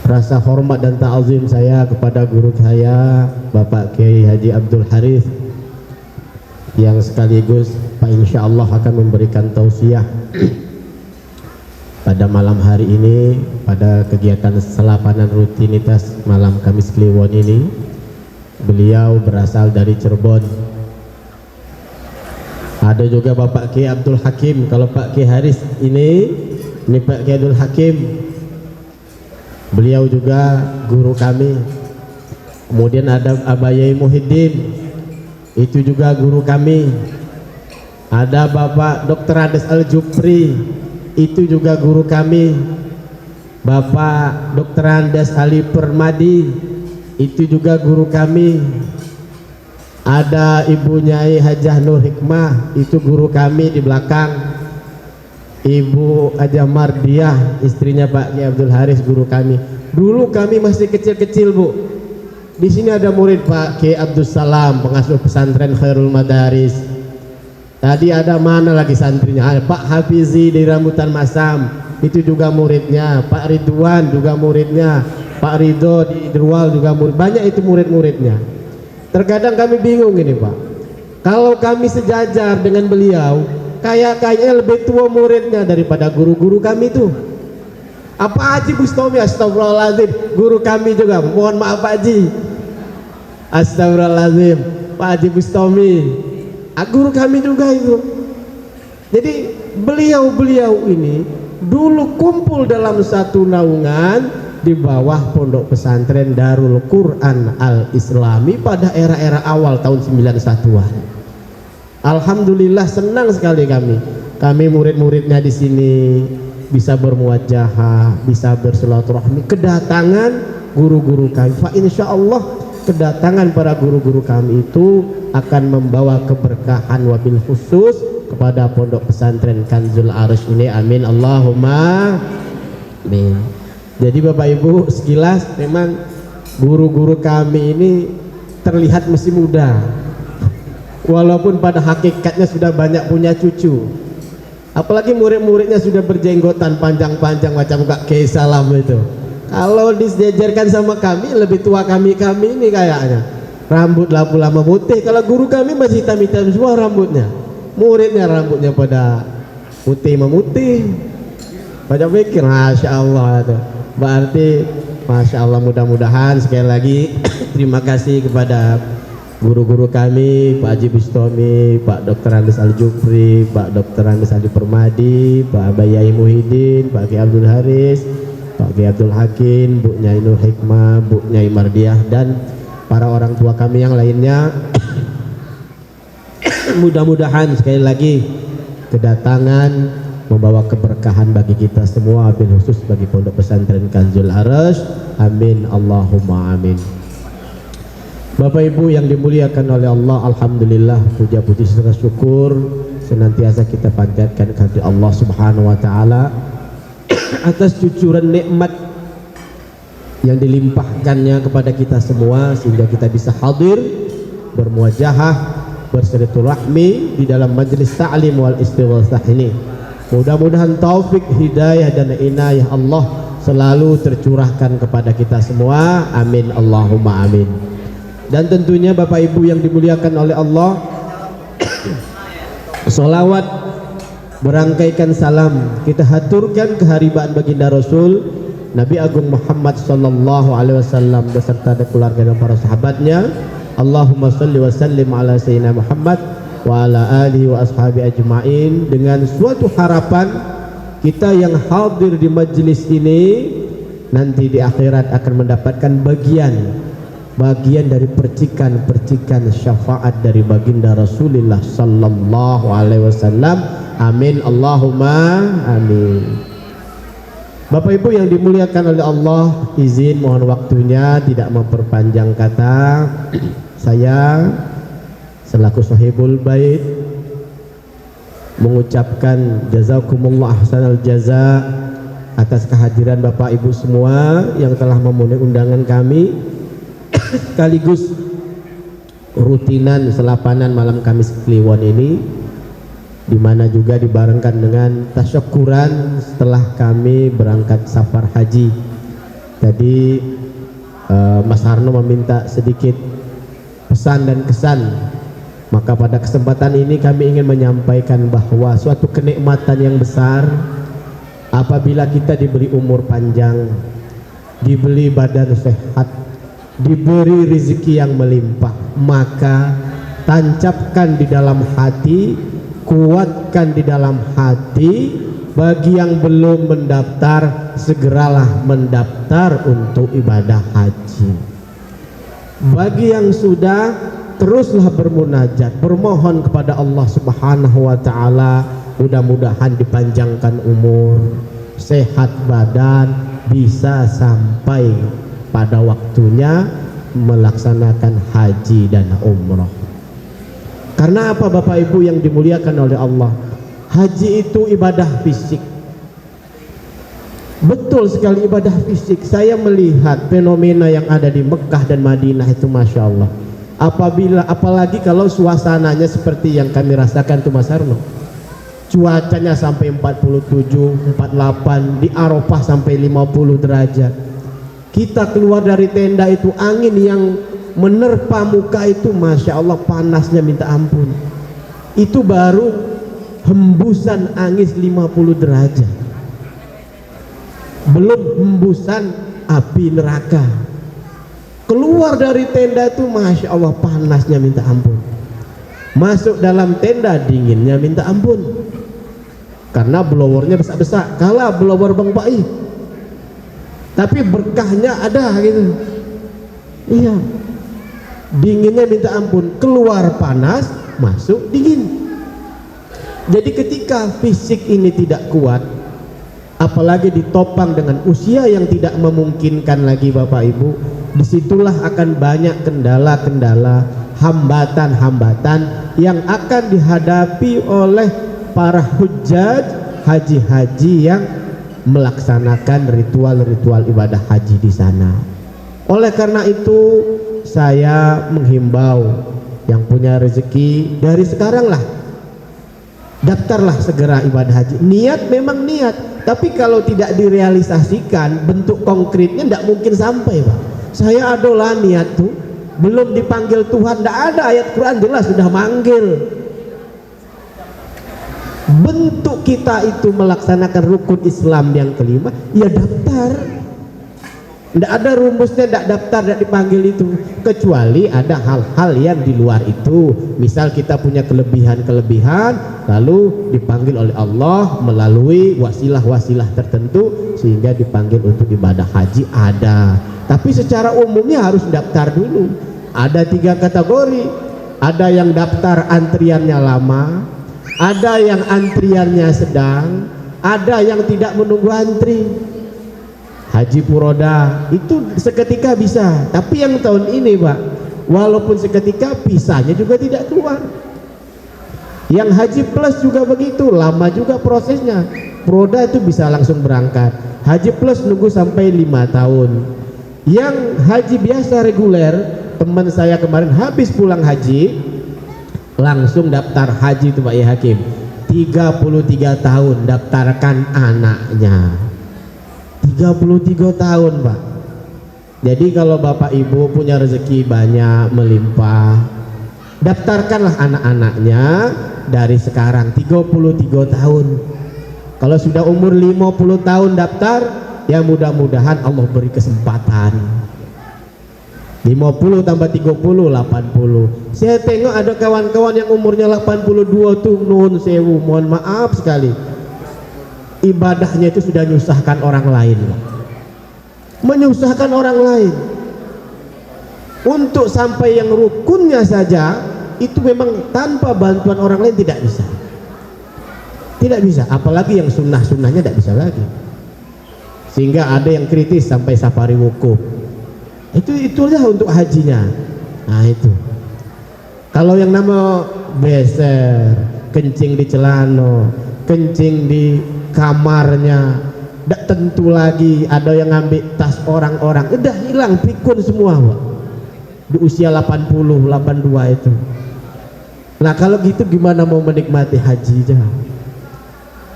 Rasa hormat dan ta'zim saya kepada guru saya Bapak Kiai Haji Abdul Harith yang sekaligus Pak insyaallah akan memberikan tausiah pada malam hari ini, pada kegiatan selapanan rutinitas malam Kamis Kliwon ini. Beliau berasal dari Cirebon. Ada juga Bapak Kiai Abdul Hakim. Kalau Pak Kiai Haris ini Pak Kiai Abdul Hakim, beliau juga guru kami. Kemudian ada Abayai Muhyiddin, itu juga guru kami. Ada Bapak Dr. Andes Al-Jupri, itu juga guru kami. Bapak Dr. Andes Ali Permadi, itu juga guru kami. Ada Ibu Nyai Hajah Nur Hikmah, itu guru kami di belakang. Ibu Hajah Mardiah, istrinya Pak Kiai Abdul Haris, guru kami. Dulu kami masih kecil-kecil, Bu. Di sini ada murid Pak Kiai Abdul Salam, pengasuh pesantren Khairul Madaris. Tadi ada mana lagi santrinya? Ada Pak Hafizi di Rambutan Masam, itu juga muridnya. Pak Ridwan juga muridnya. Pak Ridho di Idrwal juga murid. Banyak itu murid-muridnya. Terkadang kami bingung ini, Pak. Kalau kami sejajar dengan beliau, kayaknya lebih tua muridnya daripada guru-guru kami tuh. Apa Haji Bustami, astagfirullahaladzim, guru kami juga. Mohon maaf Pak Haji, astagfirullahaladzim, Pak Haji Bustami, guru kami juga itu. Jadi beliau-beliau ini dulu kumpul dalam satu naungan di bawah pondok pesantren Darul Quran Al-Islami pada era-era awal tahun 91-an. Alhamdulillah senang sekali kami murid-muridnya di sini bisa bermuajahah, bisa bersilaturahmi. Kedatangan guru-guru kami, fa insyaallah kedatangan para guru-guru kami itu akan membawa keberkahan wabil khusus kepada pondok pesantren Kanzul Arsh ini. Amin Allahumma amin. Jadi Bapak Ibu sekilas memang guru-guru kami ini terlihat masih muda, walaupun pada hakikatnya sudah banyak punya cucu. Apalagi murid-muridnya sudah berjenggotan panjang-panjang macam Kak Kiai Salam itu. Kalau disejajarkan sama kami, lebih tua kami ini kayaknya. Rambut lama putih. Kalau guru kami masih hitam-hitam semua rambutnya. Muridnya rambutnya pada putih memutih. Banyak pikir, Masya Allah itu. Berarti Masya Allah, mudah-mudahan sekali lagi terima kasih kepada guru-guru kami, Pak Haji Bustami, Pak Dr. Andes Al-Jupri, Pak Dr. Andes Ali Permadi, Pak Abayai Muhyiddin, Pak Kiai Abdul Haris, Pak Kiai Abdul Hakim, Bu Nyai Nur Hikmah, Bu Nyai Mardiah, dan para orang tua kami yang lainnya. Mudah-mudahan sekali lagi kedatangan membawa keberkahan bagi kita semua, wabil khusus bagi pondok pesantren Kanzul Arsh. Amin Allahumma amin. Bapak Ibu yang dimuliakan oleh Allah, alhamdulillah, puja-puji serta syukur senantiasa kita panjatkan kepada Allah Subhanahu wa taala atas cucuran nikmat yang dilimpahkannya kepada kita semua sehingga kita bisa hadir, bermuajahah, bersilaturahmi di dalam majelis ta'lim wal istighosah ini. Mudah-mudahan taufik, hidayah dan inayah Allah selalu tercurahkan kepada kita semua. Amin Allahumma amin. Dan tentunya Bapak Ibu yang dimuliakan oleh Allah, salawat berangkaikan salam kita haturkan keharibaan baginda Rasul Nabi Agung Muhammad sallallahu alaihi wasallam beserta keluarga dan para sahabatnya. Allahumma shalli wa sallim ala sayyidina Muhammad wa ala alihi wa ashabi ajma'in, dengan suatu harapan kita yang hadir di majlis ini nanti di akhirat akan mendapatkan bagian dari percikan-percikan syafaat dari baginda Rasulullah sallallahu alaihi wasallam. Amin Allahumma amin. Bapak Ibu yang dimuliakan oleh Allah, izin mohon waktunya tidak memperpanjang kata. Saya selaku sahibul bait mengucapkan jazakumullah ahsanal jaza atas kehadiran Bapak Ibu semua yang telah memenuhi undangan kami, sekaligus rutinan selapanan malam Kamis Kliwon ini, di mana juga dibarengkan dengan tasyakuran setelah kami berangkat safar haji. Tadi Mas Harno meminta sedikit pesan dan kesan, maka pada kesempatan ini kami ingin menyampaikan bahwa suatu kenikmatan yang besar apabila kita diberi umur panjang, diberi badan sehat, diberi rezeki yang melimpah, maka tancapkan di dalam hati, kuatkan di dalam hati. Bagi yang belum mendaftar, segeralah mendaftar untuk ibadah haji. Bagi yang sudah, teruslah bermunajat, bermohon kepada Allah Subhanahu wa taala, mudah-mudahan dipanjangkan umur, sehat badan, bisa sampai pada waktunya melaksanakan haji dan umrah. Karena apa Bapak Ibu yang dimuliakan oleh Allah? Haji itu ibadah fisik. Betul sekali ibadah fisik. Saya melihat fenomena yang ada di Mekah dan Madinah itu Masya Allah. Apalagi kalau suasananya seperti yang kami rasakan tuh Mas Harno. Cuacanya sampai 47, 48, di Arafah sampai 50 derajat. Kita keluar dari tenda itu, angin yang menerpa muka itu Masya Allah panasnya minta ampun. Itu baru hembusan angin 50 derajat, belum hembusan api neraka. Keluar dari tenda itu Masya Allah panasnya minta ampun. Masuk dalam tenda dinginnya minta ampun, karena blowernya besar-besar. Kalah blower Bang Pai, tapi berkahnya ada gitu. Iya, dinginnya minta ampun, keluar panas, masuk dingin. Jadi ketika fisik ini tidak kuat, apalagi ditopang dengan usia yang tidak memungkinkan lagi Bapak Ibu, disitulah akan banyak kendala-kendala, hambatan-hambatan yang akan dihadapi oleh para hujjaj, haji-haji yang melaksanakan ritual-ritual ibadah haji di sana. Oleh karena itu saya menghimbau yang punya rezeki dari sekarang lah, daftarlah segera ibadah haji. Niat memang niat, tapi kalau tidak direalisasikan bentuk konkretnya tidak mungkin sampai Pak. Saya adalah niat tuh, belum dipanggil Tuhan, tidak ada ayat Quran jelas sudah manggil. Bentuk kita itu melaksanakan rukun Islam yang kelima, ya daftar. Tidak ada rumusnya, tidak daftar, tidak dipanggil itu, kecuali ada hal-hal yang di luar itu. Misal kita punya kelebihan-kelebihan, lalu dipanggil oleh Allah melalui wasilah-wasilah tertentu sehingga dipanggil untuk ibadah haji, ada. Tapi secara umumnya harus daftar dulu. Ada 3 kategori, ada yang daftar antriannya lama, ada yang antriannya sedang, ada yang tidak menunggu antri. Haji Puroda itu seketika bisa, tapi yang tahun ini Pak, walaupun seketika bisanya juga tidak keluar. Yang Haji Plus juga begitu, lama juga prosesnya. Puroda itu bisa langsung berangkat, Haji Plus nunggu sampai 5 tahun. Yang haji biasa reguler, teman saya kemarin habis pulang haji langsung daftar haji itu Pak Ya Hakim, 33 tahun daftarkan anaknya. 33 tahun Pak. Jadi kalau Bapak Ibu punya rezeki banyak melimpah, daftarkanlah anak-anaknya dari sekarang 33 tahun. Kalau sudah umur 50 tahun daftar, ya mudah-mudahan Allah beri kesempatan. 50 tambah 30 80. Saya tengok ada kawan-kawan yang umurnya 82 tuh, nun sewu, mohon maaf sekali, ibadahnya itu sudah menyusahkan orang lain, menyusahkan orang lain. Untuk sampai yang rukunnya saja itu memang tanpa bantuan orang lain tidak bisa, tidak bisa. Apalagi yang sunnah-sunnahnya tidak bisa lagi, sehingga ada yang kritis sampai safari wukuf. Itulah untuk hajinya. Nah itu, kalau yang nama beser, kencing di celana, kencing di kamarnya, tidak tentu lagi. Ada yang ngambil tas orang-orang, udah hilang pikun semua Pak. Di usia 80, 82 itu. Nah kalau gitu gimana mau menikmati hajinya?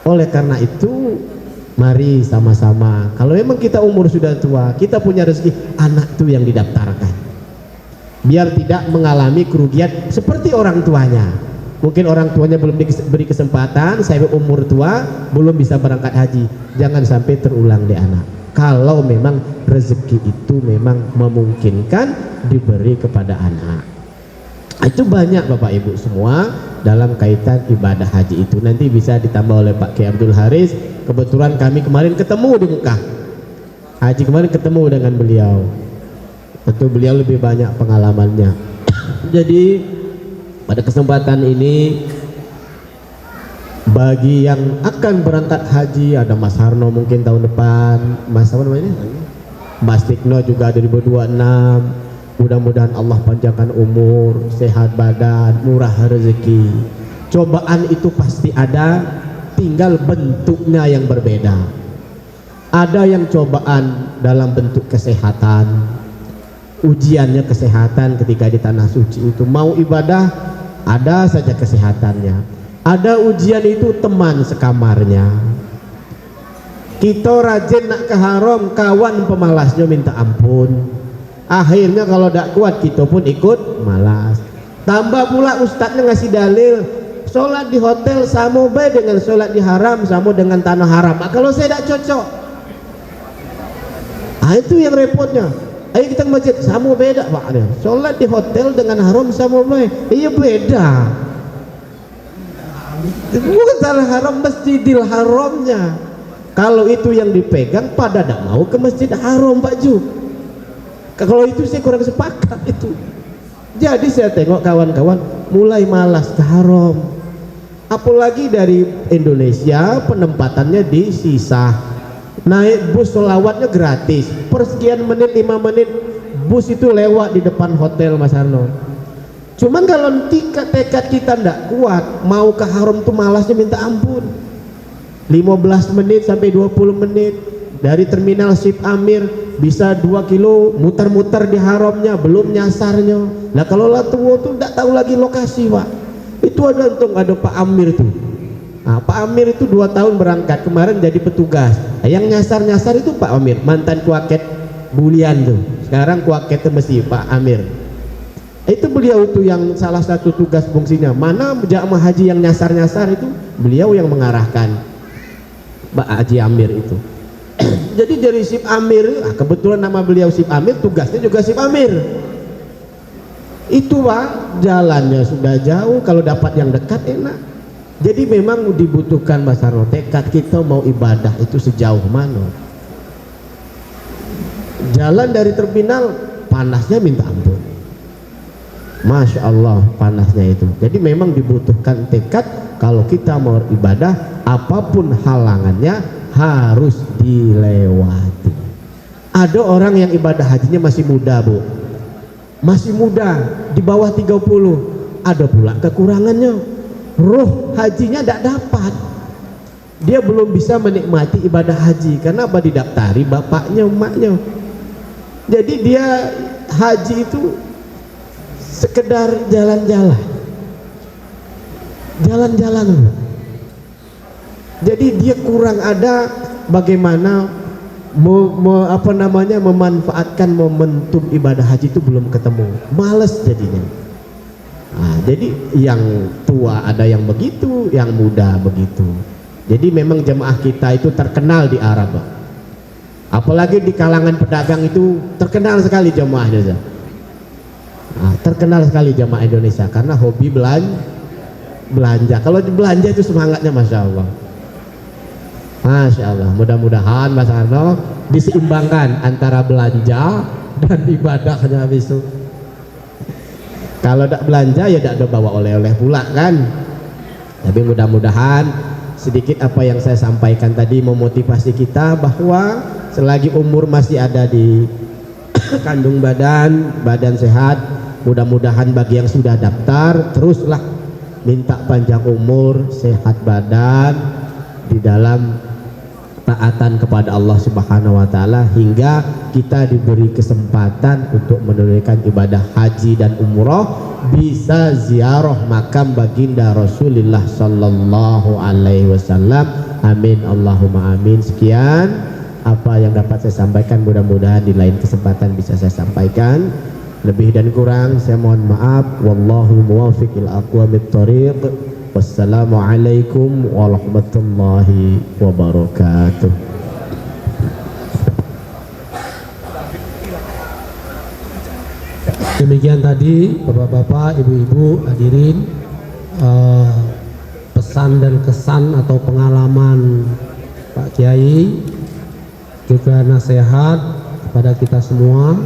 Oleh karena itu Mari sama-sama. Kalau memang kita umur sudah tua, kita punya rezeki, anak tuh yang didaftarkan. Biar tidak mengalami kerugian seperti orang tuanya. Mungkin orang tuanya belum diberi kesempatan, saya umur tua belum bisa berangkat haji. Jangan sampai terulang di anak. Kalau memang rezeki itu memang memungkinkan diberi kepada anak. Itu banyak Bapak Ibu semua dalam kaitan ibadah haji itu. Nanti bisa ditambah oleh Pak Kiai Abdul Haris. Kebetulan kami kemarin ketemu di Mekah. Haji kemarin ketemu dengan beliau. Tentu beliau lebih banyak pengalamannya. Jadi pada kesempatan ini, bagi yang akan berangkat haji, ada Mas Harno mungkin tahun depan, Mas apa namanya? Mas Tikno juga 2026. Mudah-mudahan Allah panjangkan umur, sehat badan, murah rezeki. Cobaan itu pasti ada, tinggal bentuknya yang berbeda. Ada yang cobaan dalam bentuk kesehatan, ujiannya kesehatan ketika di tanah suci itu. Mau ibadah, ada saja kesehatannya. Ada ujian itu teman sekamarnya. Kita rajin nak ke haram, kawan pemalasnya minta ampun. Akhirnya kalau tidak kuat kita pun ikut malas. Tambah pula ustadznya ngasih dalil, sholat di hotel sama baik dengan sholat di haram, sama dengan tanah haram. Kalau saya tidak cocok, itu yang repotnya. Ayo kita ke masjid, sama beda Pak. Sholat di hotel dengan haram sama baik. Iya beda. Bukan tanah haram, masjidil haramnya. Kalau itu yang dipegang, pada tidak mau ke masjid haram Pak Ju. Kalau itu saya kurang sepakat itu. Jadi saya tengok kawan-kawan mulai malas ke haram. Apalagi dari Indonesia penempatannya di sisa. Naik bus selawatnya gratis. Persekian menit 5 menit bus itu lewat di depan hotel Mas Arno. Cuman kalau tekad kita tidak kuat, mau ke haram tuh malasnya minta ampun. 15 menit sampai 20 menit dari terminal Sip Amir bisa 2 kilo muter-muter di haramnya, belum nyasarnya. Nah kalau tua tuh tidak tahu lagi lokasi Pak. Itu ada untung ada Pak Amir tuh. Nah, Pak Amir itu 2 tahun berangkat, kemarin jadi petugas. Nah, yang nyasar-nyasar itu Pak Amir, mantan kuaket Bulian tuh. Sekarang kuaket Mesir Pak Amir. Itu beliau itu yang salah satu tugas fungsinya. Mana jamaah haji yang nyasar-nyasar itu beliau yang mengarahkan. Pak Haji Amir itu. Jadi dari Sip Amir, kebetulan nama beliau Sip Amir, tugasnya juga Sip Amir. Itu Pak, jalannya sudah jauh, kalau dapat yang dekat enak. Jadi memang dibutuhkan Mas Arno, tekad kita mau ibadah itu sejauh mana. Jalan dari terminal panasnya minta ampun. Masya Allah panasnya itu. Jadi memang dibutuhkan tekad kalau kita mau ibadah, apapun halangannya harus dilewati. Ada orang yang ibadah hajinya masih muda Bu, masih muda di bawah 30. Ada pula kekurangannya, ruh hajinya tidak dapat. Dia belum bisa menikmati ibadah haji karena apa? Didaftari bapaknya emaknya. Jadi dia haji itu sekedar jalan-jalan, jalan-jalan. Jadi dia kurang ada bagaimana memanfaatkan momentum ibadah haji itu belum ketemu, males jadinya. Nah, jadi yang tua ada yang begitu, yang muda begitu. Jadi memang jemaah kita itu terkenal di Arab, apalagi di kalangan pedagang itu terkenal sekali jemaah Indonesia. Nah, terkenal sekali jemaah Indonesia karena hobi belanja. Kalau belanja itu semangatnya Masya Allah. Masya Allah, mudah-mudahan Mas Arno diseimbangkan antara belanja dan ibadahnya besok. Kalau tidak belanja ya tidak ada bawa oleh-oleh pula kan. Tapi mudah-mudahan sedikit apa yang saya sampaikan tadi memotivasi kita bahwa selagi umur masih ada di kandung badan sehat, mudah-mudahan bagi yang sudah daftar teruslah minta panjang umur, sehat badan di dalam taatan kepada Allah Subhanahu wa taala hingga kita diberi kesempatan untuk menunaikan ibadah haji dan umroh, bisa ziarah makam baginda Rasulullah sallallahu alaihi wasallam. Amin Allahumma amin. Sekian apa yang dapat saya sampaikan, mudah-mudahan di lain kesempatan bisa saya sampaikan. Lebih dan kurang saya mohon maaf. Wallahu muwaffiq ila aqwamit thoriq. Wassalamualaikum warahmatullahi wabarakatuh. Demikian tadi bapak-bapak, ibu-ibu hadirin, pesan dan kesan atau pengalaman Pak Kiai, juga nasihat kepada kita semua